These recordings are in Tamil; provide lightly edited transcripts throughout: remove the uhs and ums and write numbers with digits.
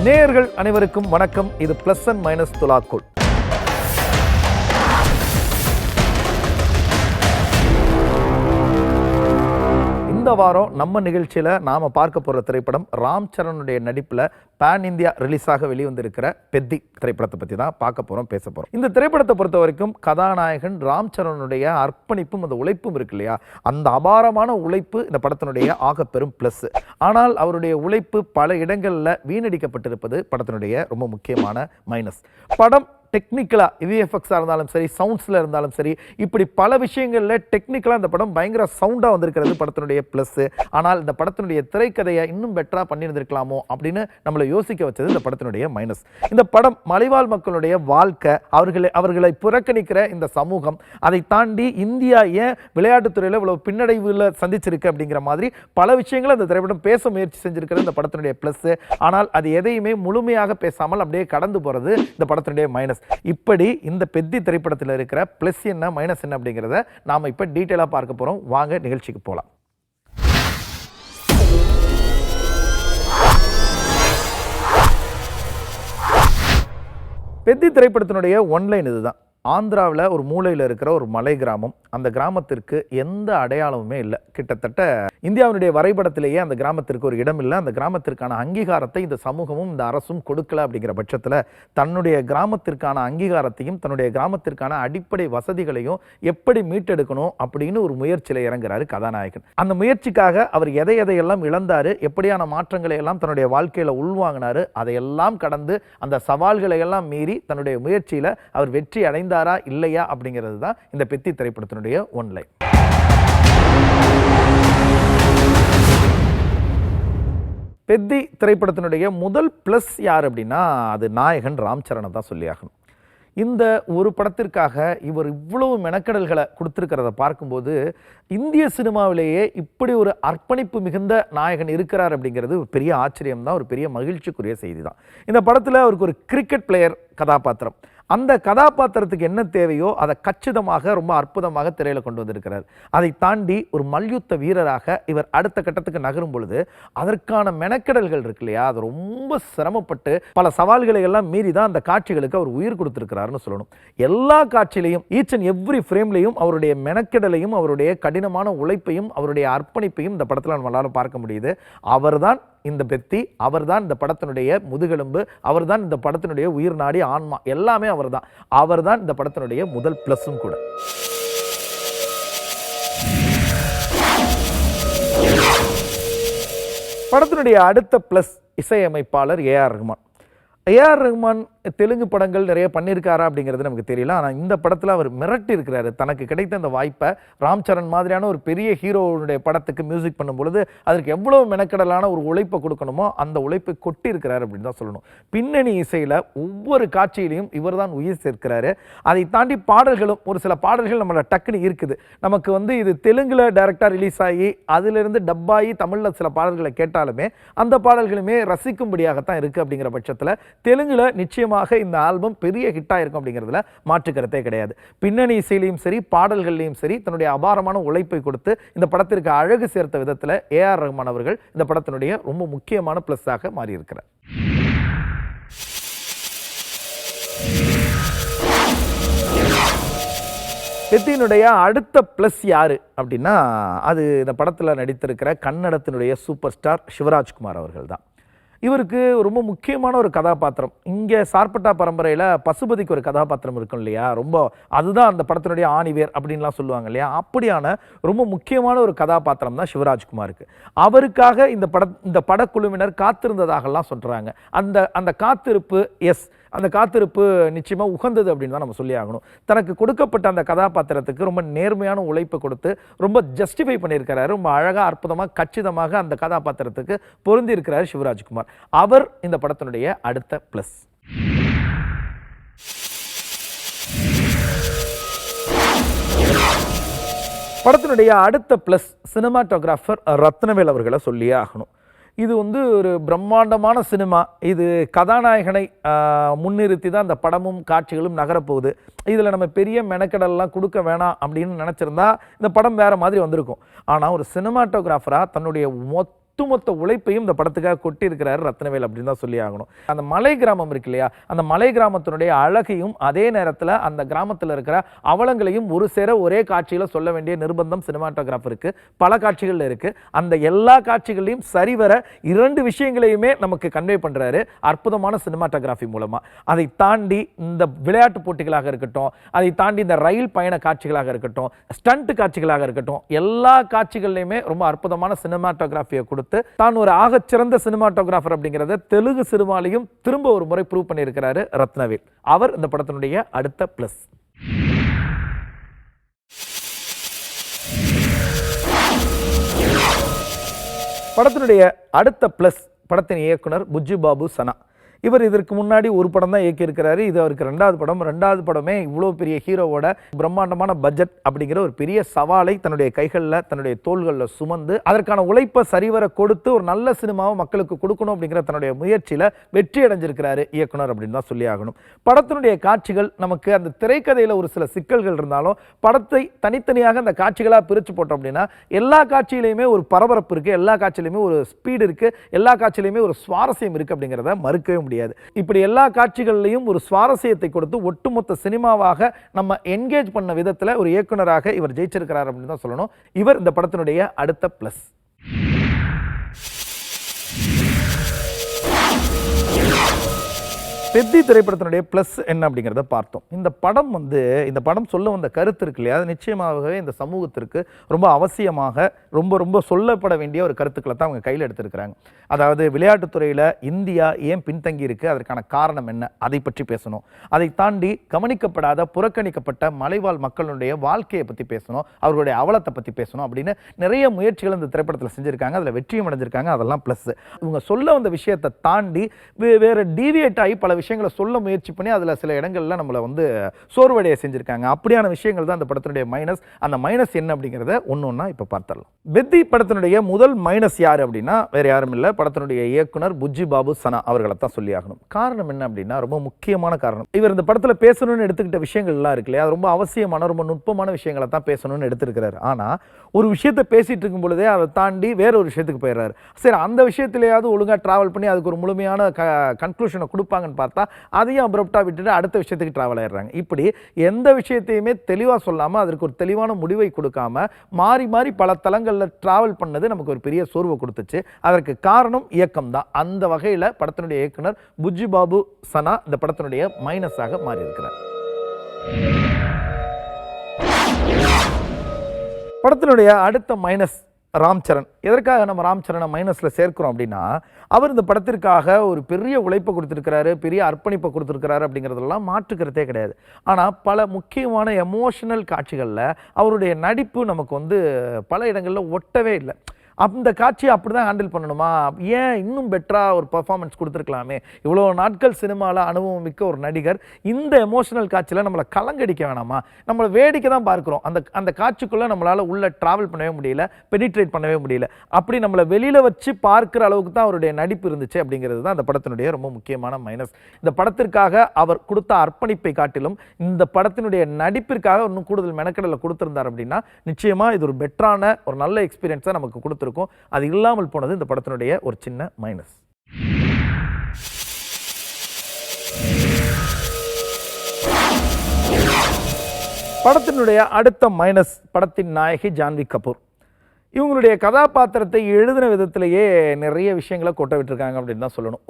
நேயர்கள் அனைவருக்கும் வணக்கம். இது பிளஸ் அண்ட் மைனஸ் துலாக்கோல். இந்த வாரம் நம்ம நிகழ்ச்சியில் நாம் பார்க்க போகிற திரைப்படம் ராம் சரணுடைய நடிப்பில் பேன் இந்தியா ரிலீஸாக வெளிவந்திருக்கிற பெத்தி திரைப்படத்தை பற்றி தான் பார்க்க போகிறோம், பேச போகிறோம். இந்த திரைப்படத்தை பொறுத்த வரைக்கும் கதாநாயகன் ராம் சரணுடைய அர்ப்பணிப்பும் அந்த உழைப்பும் இருக்கு இல்லையா, அந்த அபாரமான உழைப்பு இந்த படத்தினுடைய ஆகப்பெரும் ப்ளஸ். ஆனால் அவருடைய உழைப்பு பல இடங்களில் வீணடிக்கப்பட்டிருப்பது படத்தினுடைய ரொம்ப முக்கியமான மைனஸ். படம் டெக்னிக்கலாக விஎஃப்எக்ஸாக இருந்தாலும் சரி, சவுண்ட்ஸில் இருந்தாலும் சரி, இப்படி பல விஷயங்களில் டெக்னிக்கலாக இந்த படம் பயங்கர சவுண்டாக வந்திருக்கிறது படத்தினுடைய ப்ளஸ்ஸு. ஆனால் இந்த படத்தினுடைய திரைக்கதையை இன்னும் பெட்டராக பண்ணியிருந்திருக்கலாமோ அப்படின்னு நம்மளை யோசிக்க வச்சது இந்த படத்தினுடைய மைனஸ். இந்த படம் மலைவாழ் மக்களுடைய வாழ்க்கை, அவர்களை புறக்கணிக்கிற இந்த சமூகம், அதை தாண்டி இந்தியா ஏன் விளையாட்டுத்துறையில் இவ்வளவு பின்னடைவில் சந்திச்சிருக்கு அப்படிங்கிற மாதிரி பல விஷயங்களை இந்த திரைப்படம் பேச முயற்சி செஞ்சிருக்கிற இந்த படத்தினுடைய ப்ளஸ்ஸு. ஆனால் அது எதையுமே முழுமையாக பேசாமல் அப்படியே கடந்து போகிறது இந்த படத்தினுடைய மைனஸ். இப்படி இந்த பெத்தி திரைப்படத்தில் இருக்கிற பிளஸ் என்ன மைனஸ் என்ன அப்படிங்கிறத நாம இப்ப டீட்டெயிலா பார்க்க போறோம். வாங்க நிகழ்ச்சிக்கு போலாம். பெத்தி திரைப்படத்தினுடைய ஒன்லைன் இதுதான். ஆந்திராவில் ஒரு மூலையில் இருக்கிற ஒரு மலை கிராமம். அந்த கிராமத்திற்கு எந்த அடையாளமுமே இல்லை. கிட்டத்தட்ட இந்தியாவினுடைய வரைபடத்திலேயே அந்த கிராமத்திற்கு ஒரு இடம் இல்லை. அந்த கிராமத்திற்கான அங்கீகாரத்தை இந்த சமூகமும் இந்த அரசும் கொடுக்கல. அப்படிங்கிற பட்சத்தில் தன்னுடைய கிராமத்திற்கான அங்கீகாரத்தையும் தன்னுடைய கிராமத்திற்கான அடிப்படை வசதிகளையும் எப்படி மீட்டெடுக்கணும் அப்படின்னு ஒரு முயற்சியில் இறங்குறாரு கதாநாயகன். அந்த முயற்சிக்காக அவர் எதையெல்லாம் இழந்தாரு, எப்படியான மாற்றங்களை எல்லாம் தன்னுடைய வாழ்க்கையில் உள்வாங்கினாரு, அதையெல்லாம் கடந்து அந்த சவால்களை எல்லாம் மீறி தன்னுடைய முயற்சியில் அவர் வெற்றி அடைந்தாரா இல்லையா அப்படிங்கிறது தான் இந்த பெத்தி திரைப்படத்தினுடைய ஒன்லைன். பெத்தி திரைப்படத்தினுடைய முதல் பிளஸ் யார் அப்படின்னா அது நாயகன் ராம் சரணை தான் சொல்லியாகணும். இந்த ஒரு படத்திற்காக இவர் இவ்வளவு மெனக்கடல்களை கொடுத்துருக்கிறத பார்க்கும்போது இந்திய சினிமாவிலேயே இப்படி ஒரு அர்ப்பணிப்பு மிகுந்த நாயகன் இருக்கிறார் அப்படிங்கிறது ஒரு பெரிய ஆச்சரியம் தான், ஒரு பெரிய மகிழ்ச்சிக்குரிய செய்தி தான். இந்த படத்தில் அவருக்கு ஒரு கிரிக்கெட் பிளேயர் கதாபாத்திரம், அந்த கதாபாத்திரத்துக்கு என்ன தேவையோ அதை கச்சிதமாக ரொம்ப அற்புதமாக திரையில் கொண்டு வந்திருக்கிறார். அதை தாண்டி ஒரு மல்யுத்த வீரராக இவர் அடுத்த கட்டத்துக்கு நகரும் பொழுது அதற்கான மெனக்கெடல்கள் இருக்கு இல்லையா, அது ரொம்ப சிரமப்பட்டு பல சவால்களை எல்லாம் மீறி தான் அந்த காட்சிகளுக்கு அவர் உயிர் கொடுத்திருக்கிறாருன்னு சொல்லணும். எல்லா காட்சியிலையும் ஈச் அண்ட் எவ்ரி ஃப்ரேம்லையும் அவருடைய மெனக்கெடலையும் அவருடைய கடினமான உழைப்பையும் அவருடைய அர்ப்பணிப்பையும் இந்த படத்தில் நம்மளால பார்க்க முடியுது. அவர்தான் இந்த பெத்தி, அவர்தான் இந்த படத்தினுடைய முதுகெலும்பு, அவர்தான் இந்த படத்தினுடைய உயிர் நாடி ஆன்மா, எல்லாமே அவர்தான் இந்த படத்தினுடைய முதல் பிளஸும் கூட. படத்தினுடைய அடுத்த பிளஸ் இசையமைப்பாளர் ஏஆர் ரஹ்மான். ஏஆர் ரஹ்மான் தெலுங்கு படங்கள் நிறைய பண்ணியிருக்காரா அப்படிங்கிறது நமக்கு தெரியல. ஆனால் இந்த படத்தில் அவர் மிரட்டி இருக்கிறாரு. தனக்கு கிடைத்த அந்த வாய்ப்பை ராம் சரண் மாதிரியான ஒரு பெரிய ஹீரோவுடைய படத்துக்கு மியூசிக் பண்ணும் பொழுது அதற்கு எவ்வளோ மெனக்கடலான ஒரு உழைப்பை கொடுக்கணுமோ அந்த உழைப்பை கொட்டி இருக்கிறார் அப்படின்னு தான் சொல்லணும். பின்னணி இசையில் ஒவ்வொரு காட்சியிலையும் இவர் தான் உயிர் சேர்க்கிறாரு. அதை தாண்டி பாடல்களும், ஒரு சில பாடல்கள் நம்மளை டக்குன்னு இருக்குது. நமக்கு இது தெலுங்குல டைரக்டாக ரிலீஸ் ஆகி அதிலிருந்து டப்பாகி தமிழில் சில பாடல்களை கேட்டாலுமே அந்த பாடல்களுமே ரசிக்கும்படியாகத்தான் இருக்குது. அப்படிங்கிற பட்சத்தில் தெலுங்குல நிச்சயமாக இந்த ஆல்பம் பெரிய ஹிட் ஆயிருக்கும் அப்படிங்கிறதுல மாற்று கருத்தே கிடையாது. பின்னணி இசையிலையும் சரி, பாடல்கள்லையும் சரி, தன்னுடைய அபாரமான உழைப்பை கொடுத்து இந்த படத்திற்கு அழகு சேர்த்த விதத்தில் ஏஆர் ரஹ்மான் அவர்கள் இந்த படத்தினுடைய ரொம்ப முக்கியமான பிளஸ்ஸாக மாறியிருக்கிறார். பெத்தியினுடைய அடுத்த பிளஸ் யாரு அப்படின்னா அது இந்த படத்தில் நடித்திருக்கிற கன்னடத்தினுடைய சூப்பர் ஸ்டார் சிவராஜ்குமார் அவர்கள் தான். இவருக்கு ரொம்ப முக்கியமான ஒரு கதாபாத்திரம். இங்கே சார்பட்டா பரம்பரையில் பசுபதிக்கு ஒரு கதாபாத்திரம் இருக்கும் இல்லையா, ரொம்ப அதுதான் அந்த படத்தினுடைய ஆணிவேர் அப்படின்லாம் சொல்லுவாங்க இல்லையா, அப்படியான ரொம்ப முக்கியமான ஒரு கதாபாத்திரம் தான் சிவராஜ்குமாருக்கு. அவருக்காக இந்த படக்குழுவினர் காத்திருந்ததாகலாம் சொல்கிறாங்க. அந்த காத்திருப்பு அந்த காத்திருப்பு நிச்சயமாக உகந்தது அப்படின்னு தான் நம்ம சொல்லி ஆகணும். தனக்கு கொடுக்கப்பட்ட அந்த கதாபாத்திரத்துக்கு ரொம்ப நேர்மையான உழைப்பை கொடுத்து ரொம்ப ஜஸ்டிஃபை பண்ணியிருக்கிறாரு. ரொம்ப அழகாக, அற்புதமாக, கச்சிதமாக அந்த கதாபாத்திரத்துக்கு பொருந்தி இருக்கிறார் சிவராஜ்குமார். அவர் இந்த படத்தினுடைய அடுத்த பிளஸ். படத்தினுடைய அடுத்த பிளஸ் சினிமாட்டோகிராஃபர் ரத்னவேல் அவர்களை சொல்லியே ஆகணும். இது ஒரு பிரம்மாண்டமான சினிமா. இது கதாநாயகனை முன்னிறுத்தி தான் அந்த படமும் காட்சிகளும் நகரப்போகுது. இதில் நம்ம பெரிய மெனக்கடல்லாம் கொடுக்க வேணாம் அப்படின்னு நினச்சிருந்தா இந்த படம் வேறு மாதிரி வந்திருக்கும். ஆனால் ஒரு சினிமாட்டோகிராஃபராக தன்னுடைய மொத்த ஒட்டுமொத்த உழைப்பையும் இந்த படத்துக்காக கொட்டி இருக்கிறாரு ரத்னவேல் அப்படின்னு தான் சொல்லி ஆகணும். அந்த மலை கிராமம் இருக்கு இல்லையா, அந்த மலை கிராமத்தினுடைய அழகையும் அதே நேரத்தில் அந்த கிராமத்தில் இருக்கிற அவலங்களையும் ஒரு சேர ஒரே காட்சியில சொல்ல வேண்டிய நிர்பந்தம் சினிமாட்டோகிராஃபருக்கு பல காட்சிகள் இருக்கு. அந்த எல்லா காட்சிகளையும் சரிவர 2 விஷயங்களையுமே நமக்கு கன்வே பண்றாரு அற்புதமான சினிமாட்டோகிராஃபி மூலமா. அதை தாண்டி இந்த விளையாட்டு போட்டிகளாக இருக்கட்டும், அதை தாண்டி இந்த ரயில் பயண காட்சிகளாக இருக்கட்டும், ஸ்டண்ட் காட்சிகளாக இருக்கட்டும், எல்லா காட்சிகள்லையுமே ரொம்ப அற்புதமான சினிமாட்டோகிராஃபியை கொடுத்து தான் ஒரு ஆகச்சிறந்த சினிமாட்டோகிராஃபர் அப்படிங்கிறத தெலுங்கு சினிமாலையும் திரும்ப ஒரு முறை ப்ரூவ் பண்ணியிருக்கிறாரு ரத்னவேல். அவர் இந்த படத்தினுடைய அடுத்த பிளஸ். படத்தினுடைய அடுத்த பிளஸ் படத்தின் இயக்குனர் புஜ்ஜி பாபு சனா. இவர் இதற்கு முன்னாடி ஒரு படம் தான் இயக்கியிருக்கிறாரு. இது அவருக்கு 2வது படம். 2வது படமே இவ்வளோ பெரிய ஹீரோவோட பிரம்மாண்டமான பட்ஜெட் அப்படிங்கிற ஒரு பெரிய சவாலை தன்னுடைய கைகளில் தன்னுடைய தோள்களில் சுமந்து அதற்கான உழைப்பை சரிவர கொடுத்து ஒரு நல்ல சினிமாவை மக்களுக்கு கொடுக்கணும் அப்படிங்கிற தன்னுடைய முயற்சியில் வெற்றி அடைஞ்சிருக்கிறாரு இயக்குனர் அப்படின்னு தான் சொல்லி ஆகணும். படத்தினுடைய காட்சிகள் நமக்கு அந்த திரைக்கதையில் ஒரு சில சிக்கல்கள் இருந்தாலும் படத்தை தனித்தனியாக அந்த காட்சிகளாக பிரித்து போட்டோம் அப்படின்னா எல்லா காட்சியிலையுமே ஒரு பரபரப்பு இருக்குது, எல்லா காட்சியிலையுமே ஒரு ஸ்பீடு இருக்குது, எல்லா காட்சியிலையுமே ஒரு சுவாரஸ்யம் இருக்குது அப்படிங்கிறத மறுக்கவே முடியாது. இப்படி எல்லா காட்சிகளிலையும் ஒரு சுவாரஸ்யத்தை கொடுத்து ஒட்டுமொத்த சினிமாவாக நம்ம என்கேஜ் பண்ண விதத்தில் ஒரு இயக்குனராக இவர் ஜெயிச்சிருக்கிறார் அப்படின்னு தான் சொல்லணும். இவர் இந்த படத்தினுடைய அடுத்த பிளஸ். பெத்தி திரைப்படத்தினுடைய பிளஸ் என்ன அப்படிங்கிறத பார்த்தோம். இந்த படம் சொல்ல வந்த கருத்து இருக்கு இல்லையா, அது நிச்சயமாகவே இந்த சமூகத்திற்கு ரொம்ப அவசியமாக ரொம்ப சொல்லப்பட வேண்டிய ஒரு கருத்துக்களை தான் அவங்க கையில் எடுத்திருக்கிறாங்க. அதாவது விளையாட்டுத்துறையில் இந்தியா ஏன் பின்தங்கி இருக்கு, அதற்கான காரணம் என்ன, அதை பற்றி பேசணும். அதை தாண்டி கவனிக்கப்படாத புறக்கணிக்கப்பட்ட மலைவாழ் மக்களுடைய வாழ்க்கையை பற்றி பேசணும், அவர்களுடைய அவலத்தை பற்றி பேசணும் அப்படின்னு நிறைய முயற்சிகள் இந்த திரைப்படத்தில் செஞ்சுருக்காங்க. அதில் வெற்றியும் அடைஞ்சிருக்காங்க. அதெல்லாம் பிளஸ். இவங்க சொல்ல வந்த விஷயத்தை தாண்டி வேறு டீவியேட் ஆகி பல விஷயங்களை சொல்ல முயற்சி பண்ணி அதில் சில இடங்கள்ல நம்மளை சோர்வடைய செஞ்சிருக்காங்க. அப்படியான விஷயங்கள் தான் அந்த படத்தினுடைய மைனஸ். அந்த மைனஸ் என்ன அப்படிங்கிறத ஒன்னொன்னா இப்ப பார்த்துடலாம். பெத்தி படத்தினுடைய முதல் மைனஸ் யாரு அப்படின்னா வேற யாரும் இல்லை, படத்தினுடைய இயக்குனர் புஜ்ஜி பாபு சனா அவர்களை தான் சொல்லி ஆகணும். காரணம் என்ன அப்படின்னா ரொம்ப முக்கியமான காரணம். இவர் இந்த படத்துல பேசணும்னு எடுத்துக்கிட்ட விஷயங்கள் எல்லாம் இருக்கு இல்லையா, அது ரொம்ப அவசியமான ரொம்ப நுட்பமான விஷயங்களை தான் பேசணும்னு எடுத்திருக்கிறாரு. ஆனா ஒரு விஷயத்தை பேசிட்டு இருக்கும் பொழுதே அதை தாண்டி வேற ஒரு விஷயத்துக்கு போயிடுறாரு. சரி, அந்த விஷயத்திலேயாவது ஒழுங்கா டிராவல் பண்ணி அதுக்கு ஒரு முழுமையான கன்க்ளூஷனை கொடுப்பாங்கன்னு பார்த்தா அதையும் அப்ரப்டா விட்டுட்டு அடுத்த விஷயத்துக்கு டிராவல் ஆயிடுறாங்க. இப்படி எந்த விஷயத்தையுமே தெளிவா சொல்லாம அதற்கு ஒரு தெளிவான முடிவை கொடுக்காம மாறி மாறி பல தளங்களில் டிராவல் பண்ணது நமக்கு ஒரு பெரிய சோர்வை கொடுத்துச்சு. அதற்கு காரணம் இயக்கம் தான். அந்த வகையில் படத்தினுடைய இயக்குனர் புஜ்ஜி பாபு சனா இந்த படத்தினுடைய மைனஸாக மாறி இருக்கிறார். படத்தினுடைய அடுத்த மைனஸ் ராம் சரண். எதற்காக நம்ம ராம் சரணை மைனஸில் சேர்க்கிறோம் அப்படின்னா அவர் இந்த படத்திற்காக ஒரு பெரிய உழைப்பை கொடுத்துருக்கிறாரு, பெரிய அர்ப்பணிப்பை கொடுத்துருக்கிறாரு அப்படிங்கிறதெல்லாம் மாற்றுக்கிறதே கிடையாது. ஆனால் பல முக்கியமான எமோஷனல் காட்சிகளில் அவருடைய நடிப்பு நமக்கு பல இடங்களில் ஒட்டவே இல்லை. அந்த காட்சியை அப்படி தான் ஹேண்டில் பண்ணணுமா, ஏன் இன்னும் பெட்டராக ஒரு பர்ஃபார்மன்ஸ் கொடுத்துருக்கலாமே, இவ்வளோ நாட்கள் சினிமாவில் அனுபவம் மிக்க ஒரு நடிகர் இந்த எமோஷனல் காட்சியில் நம்மளை கலங்கடிக்க வேணாமா, நம்மளை வேடிக்கை தான் பார்க்குறோம், அந்த காட்சிக்குள்ளே நம்மளால் உள்ளே ட்ராவல் பண்ணவே முடியல, பெனிட்ரேட் பண்ணவே முடியல. அப்படி நம்மளை வெளியில் வச்சு பார்க்குற அளவுக்கு தான் அவருடைய நடிப்பு இருந்துச்சு அப்படிங்கிறது தான் அந்த படத்தினுடைய ரொம்ப முக்கியமான மைனஸ். இந்த படத்திற்காக அவர் கொடுத்த அர்ப்பணிப்பை காட்டிலும் இந்த படத்தினுடைய நடிப்பிற்காக இன்னும் கூடுதல் மெனக்கடலை கொடுத்துருந்தார் அப்படின்னா நிச்சயமாக இது ஒரு பெட்டரான ஒரு நல்ல எக்ஸ்பீரியன்ஸை நமக்கு கொடுத்துருக்கும். அது இல்லாமல் போனது இந்த படத்தினுடைய ஒரு சின்ன மைனஸ். படத்தினுடைய அடுத்த மைனஸ் படத்தின் நாயகி ஜான்வி கபூர். இவங்களுடைய கதாபாத்திரத்தை எழுதின விதத்திலேயே நிறைய விஷயங்களை கொட்ட விட்டுருக்காங்க அப்படின்னு தான் சொல்லணும்.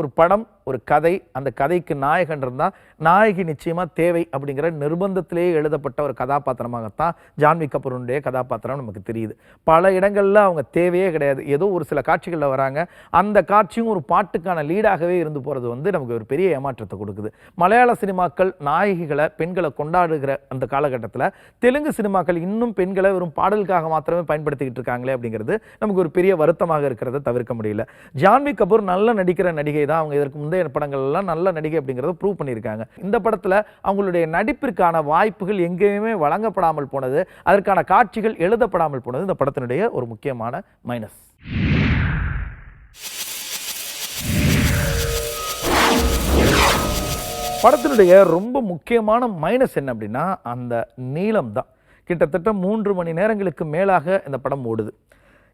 ஒரு படம், ஒரு கதை, அந்த கதைக்கு நாயகன் இருந்தால் நாயகி நிச்சயமாக தேவை அப்படிங்கிற நிர்பந்தத்திலேயே எழுதப்பட்ட ஒரு கதாபாத்திரமாகத்தான் ஜான்வி கபூருடைய கதாபாத்திரம் நமக்கு தெரியுது. பல இடங்களில் அவங்க தேவையே கிடையாது, ஏதோ ஒரு சில காட்சிகளில் வராங்க. அந்த காட்சியும் ஒரு பாட்டுக்கான லீடாகவே இருந்து போகிறது நமக்கு ஒரு பெரிய ஏமாற்றத்தை கொடுக்குது. மலையாள சினிமாக்கள் நாயகிகளை பெண்களை கொண்டாடுகிற அந்த காலகட்டத்தில் தெலுங்கு சினிமாக்கள் இன்னும் பெண்களை வெறும் பாடலுக்காக மாத்திரமே பயன்படுத்திக்கிட்டு இருக்காங்களே அப்படிங்கிறது நமக்கு ஒரு பெரிய வருத்தமாக இருக்கிறத தவிர்க்க முடியல. ஜான்வி கபூர் நல்ல நடிக்கிற நடிகை தான். அவங்க இதற்கு முந்தைய படங்கள் எல்லாம் நல்ல நடிகை அப்படிங்கிறத ப்ரூவ் பண்ணியிருக்காங்க. இந்த படத்தில் அவங்களுடைய நடிப்பிற்கான வாய்ப்புகள் எங்கேயுமே வழங்கப்படாமல் போனது, அதற்கான காட்சிகள் எழுதப்படாமல் போனது இந்த படத்தினுடைய ஒரு முக்கியமான மைனஸ். படத்தினுடைய ரொம்ப முக்கியமான மைனஸ் என்ன அப்படின்னா அந்த நீளம் தான். கிட்டத்தட்ட 3 மணி நேரங்களுக்கு மேலாக இந்த படம் ஓடுது.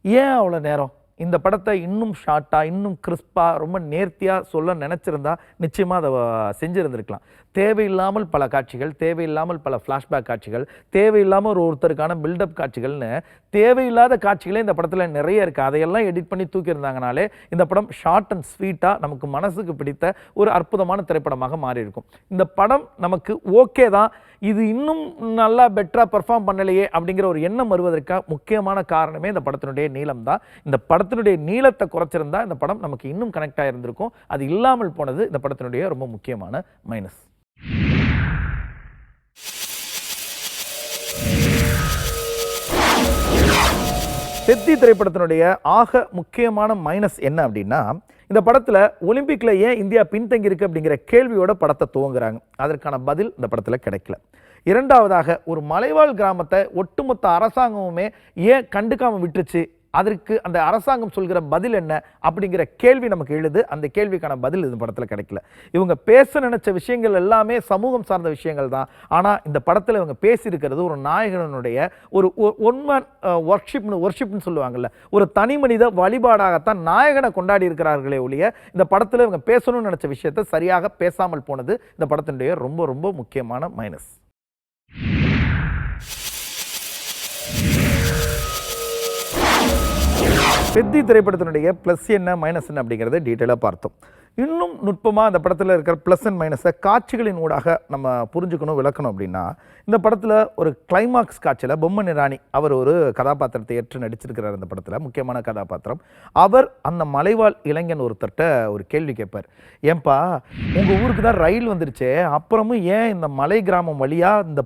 ஏன் அவ்வளோ நேரம்? இந்த படத்தை இன்னும் ஷார்ட்டாக, இன்னும் கிறிஸ்பாக, ரொம்ப நேர்த்தியாக சொல்ல நினச்சிருந்தா நிச்சயமாக அதை செஞ்சுருந்துருக்கலாம். தேவையில்லாமல் பல காட்சிகள், தேவையில்லாமல் பல ஃப்ளாஷ்பேக் காட்சிகள், தேவையில்லாமல் ஒருத்தருக்கான பில்டப் காட்சிகள்னு தேவையில்லாத காட்சிகளே இந்த படத்தில் நிறைய இருக்குது. அதையெல்லாம் எடிட் பண்ணி தூக்கியிருந்தாங்கனாலே இந்த படம் ஷார்ட் அண்ட் ஸ்வீட்டாக நமக்கு மனசுக்கு பிடித்த ஒரு அற்புதமான திரைப்படமாக மாறி இருக்கும். இந்த படம் நமக்கு ஓகே தான், இது இன்னும் நல்லா பெட்டராக பெர்ஃபார்ம் பண்ணலையே அப்படிங்கிற ஒரு எண்ணம் வருவதற்காக முக்கியமான காரணமே இந்த படத்தினுடைய நீளம் தான். இந்த படத்தினுடைய நீளத்தை குறைச்சிருந்தா இந்த படம் நமக்கு இன்னும் கனெக்ட் ஆகியிருந்திருக்கும். அது இல்லாமல் போனது இந்த படத்தினுடைய ரொம்ப முக்கியமான மைனஸ். பெத்தி திரைப்படத்தினுடைய ஆக முக்கியமான மைனஸ் என்ன அப்படின்னா, இந்த படத்தில் ஒலிம்பிக்கில் ஏன் இந்தியா பின்தங்கி இருக்கு அப்படிங்கிற கேள்வியோட படத்தை துவங்குறாங்க. அதற்கான பதில் இந்த படத்தில் கிடைக்கல. இரண்டாவதாக, ஒரு மலைவாழ் கிராமத்தை ஒட்டுமொத்த அரசாங்கமுமே ஏன் கண்டுக்காமல் விட்டுருச்சு, அதற்கு அந்த அரசாங்கம் சொல்கிற பதில் என்ன அப்படிங்கிற கேள்வி நமக்கு எழுது. அந்த கேள்விக்கான பதில் இந்த படத்தில் கிடைக்கல. இவங்க பேச நினைச்ச விஷயங்கள் எல்லாமே சமூகம் சார்ந்த விஷயங்கள் தான். ஆனால் இந்த படத்தில் இவங்க பேசியிருக்கிறது ஒரு நாயகனுடைய ஒரு ஒன்மேன் ஒர்ஷிப்னு சொல்லுவாங்கல்ல, ஒரு தனி மனித வழிபாடாகத்தான் நாயகனை கொண்டாடி இருக்கிறார்களே ஒழிய இந்த படத்தில் இவங்க பேசணும்னு நினைச்ச விஷயத்தை சரியாக பேசாமல் போனது இந்த படத்தினுடைய ரொம்ப ரொம்ப முக்கியமான மைனஸ். பெத்தி திரைப்படத்தினுடைய ப்ளஸ் என்ன மைனஸ் என்ன அப்படிங்கிறத டீட்டெயிலாக பார்த்தோம். இன்னும் நுட்பமாக அந்த படத்தில் இருக்கிற ப்ளஸ் அண்ட் மைனஸை காட்சிகளின் ஊடாக நம்ம புரிஞ்சுக்கணும், விளக்கணும் அப்படின்னா, இந்த படத்தில் ஒரு கிளைமாக்ஸ் காட்சியில் பொம்மன் இராணி அவர் ஒரு கதாபாத்திரத்தை ஏற்று நடிச்சிருக்கிறார். இந்த படத்தில் முக்கியமான கதாபாத்திரம். அவர் அந்த மலைவாழ் இளைஞன் ஒருத்தர்கிட்ட ஒரு கேள்வி கேட்பார். ஏன்பா, உங்கள் ஊருக்கு தான் ரயில் வந்துருச்சே, அப்புறமும் ஏன் இந்த மலை கிராமம் வழியாக இந்த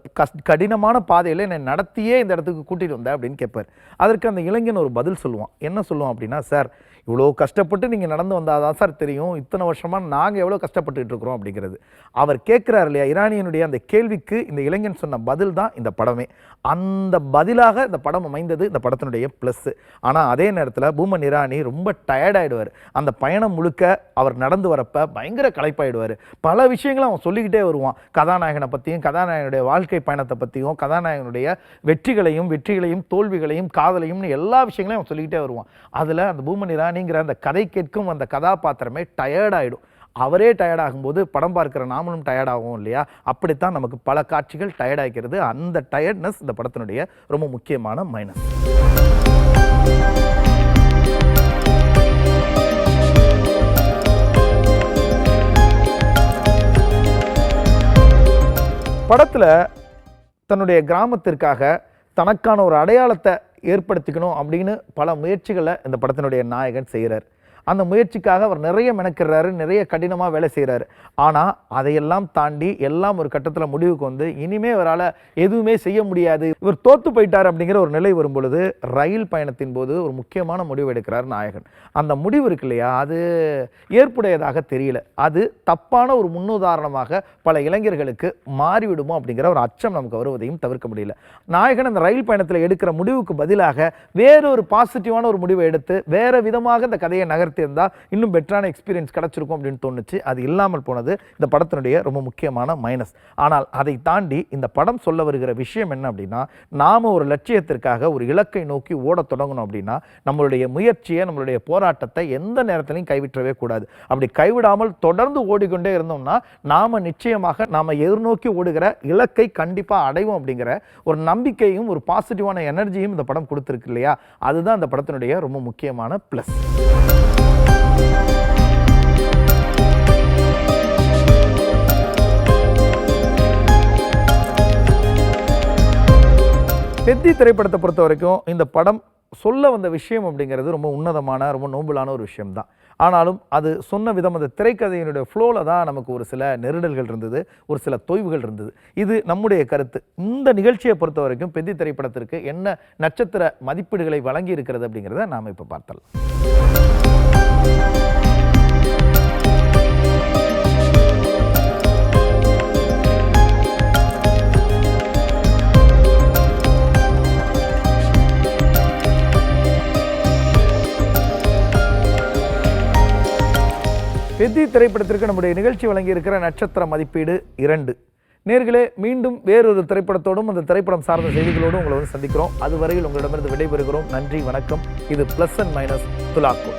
கடினமான பாதையில் என்னை நடத்தியே இந்த இடத்துக்கு கூட்டிகிட்டு வந்தேன் அப்படின்னு கேட்பார். அதற்கு அந்த இளைஞன் ஒரு பதில் சொல்லுவான். என்ன சொல்லுவான் அப்படின்னா, சார், இவ்வளோ கஷ்டப்பட்டு நீங்கள் நடந்து வந்தால் தான் சார் தெரியும் இத்தனை வருஷமாக நாங்கள் எவ்வளோ கஷ்டப்பட்டுக்கிட்டு இருக்கிறோம் அப்படிங்கிறது. அவர் கேட்குறாரு இல்லையா, இராணியனுடைய அந்த கேள்விக்கு இந்த இளைஞன் சொன்ன பதில் தான் இந்த படமே. அந்த பதிலாக இந்த படம் அமைந்தது இந்த படத்தினுடைய ப்ளஸ்ஸு. ஆனால் அதே நேரத்தில் பூமன் இராணி ரொம்ப டயர்டாயிடுவார். அந்த பயணம் முழுக்க அவர் நடந்து வரப்போ பயங்கர களைப்பாயிடுவார். பல விஷயங்களும் அவன் சொல்லிக்கிட்டே வருவான். கதாநாயகனை பற்றியும், கதாநாயகனுடைய வாழ்க்கை பயணத்தை பற்றியும், கதாநாயகனுடைய வெற்றிகளையும் தோல்விகளையும் காதலையும்னு எல்லா விஷயங்களையும் அவன் சொல்லிக்கிட்டே வருவான். அதில் அந்த பூமன் இராணிங்கிற அந்த கதை கேட்கும் அந்த கதாபாத்திரமே டயர்டாயிடும். அவரே டயர்டாகும்போது படம் பார்க்குற நாமளும் டயர்டாகும் இல்லையா? அப்படித்தான் நமக்கு பல காட்சிகள் டயர்டாகிறது. அந்த டயர்ட்னஸ் இந்த படத்தினுடைய ரொம்ப முக்கியமான மைனஸ். படத்தில் தன்னுடைய கிராமத்திற்காக தனக்கான ஒரு அடையாளத்தை ஏற்படுத்திக்கணும் அப்படின்னு பல முயற்சிகளை இந்த படத்தினுடைய நாயகன் செய்கிறார். அந்த முயற்சிக்காக அவர் நிறைய மெனக்கிறாரு, நிறைய கடினமாக வேலை செய்கிறாரு. ஆனால் அதையெல்லாம் தாண்டி எல்லாம் ஒரு கட்டத்தில் முடிவுக்கு வந்து இனிமே அவரால் எதுவுமே செய்ய முடியாது, இவர் தோற்று போயிட்டார் அப்படிங்கிற ஒரு நிலை வரும் பொழுது ரயில் பயணத்தின் போது ஒரு முக்கியமான முடிவு எடுக்கிறார் நாயகன். அந்த முடிவு இருக்கு இல்லையா, அது ஏற்புடையதாக தெரியல. அது தப்பான ஒரு முன்னுதாரணமாக பல இளைஞர்களுக்கு மாறிவிடுமோ அப்படிங்கிற ஒரு அச்சம் நமக்கு வருவதையும் தவிர்க்க முடியல. நாயகன் அந்த ரயில் பயணத்தில் எடுக்கிற முடிவுக்கு பதிலாக வேறொரு பாசிட்டிவான ஒரு முடிவை எடுத்து வேற விதமாக இந்த கதையை நகர்த்தி இருந்தா இன்னும் பெட்டரான எக்ஸ்பீரியன்ஸ் கிடைச்சிருக்கும் அப்படின்னு தோணுச்சு. அது இல்லாமல் போனது இந்த படத்தினுடைய ரொம்ப முக்கியமான மைனஸ். ஆனால் அதை தாண்டி இந்த படம் சொல்ல வருகிற விஷயம் என்ன அப்படின்னா, நாம ஒரு லட்சியத்திற்காக ஒரு இலக்கை நோக்கி ஓட தொடங்கணும் அப்படின்னா நம்மளுடைய முயற்சியை, நம்மளுடைய போராட்டத்தை எந்த நேரத்திலையும் கைவிட்டவே கூடாது. அப்படி கைவிடாமல் தொடர்ந்து ஓடிக்கொண்டே இருந்தோம்னா நாம நிச்சயமாக நாம எதிர்நோக்கி ஓடுகிற இலக்கை கண்டிப்பா அடைவோம் அப்படிங்கிற ஒரு நம்பிக்கையும் ஒரு பாசிட்டிவான எனர்ஜியும் இந்த படம் கொடுத்துருக்கு இல்லையா? அதுதான் இந்த படத்தினுடைய ரொம்ப முக்கியமான பிளஸ். பெத்தி திரைப்படத்தை பொறுத்த வரைக்கும் இந்த படம் சொல்ல வந்த விஷயம் அப்படிங்கிறது ரொம்ப உன்னதமான, ரொம்ப நோபலான ஒரு விஷயம்தான். ஆனாலும் அது சொன்ன விதம், அந்த திரைக்கதையினுடைய ஃப்ளோவில் தான் நமக்கு ஒரு சில நெருடல்கள் இருந்தது, ஒரு சில தொய்வுகள் இருந்தது. இது நம்முடைய கருத்து. இந்த நிகழ்ச்சியை பொறுத்த வரைக்கும் பெத்தி திரைப்படத்திற்கு என்ன நட்சத்திர மதிப்பீடுகளை வழங்கி இருக்கிறது அப்படிங்கிறத நாம் இப்போ பார்த்தலாம். பெத்தி திரைப்படத்திற்கு நம்முடைய நிகழ்ச்சி வழங்கி இருக்கிற நட்சத்திர மதிப்பீடு 2. நேர்களே, மீண்டும் வேறொரு திரைப்படத்தோடும் அந்த திரைப்படம் சார்ந்த செய்திகளோடும் உங்களை வந்து சந்திக்கிறோம். அதுவரையில் உங்களிடமிருந்து விடைபெறுகிறோம். நன்றி, வணக்கம். இது பிளஸ் அண்ட் மைனஸ் துலாக்கோ.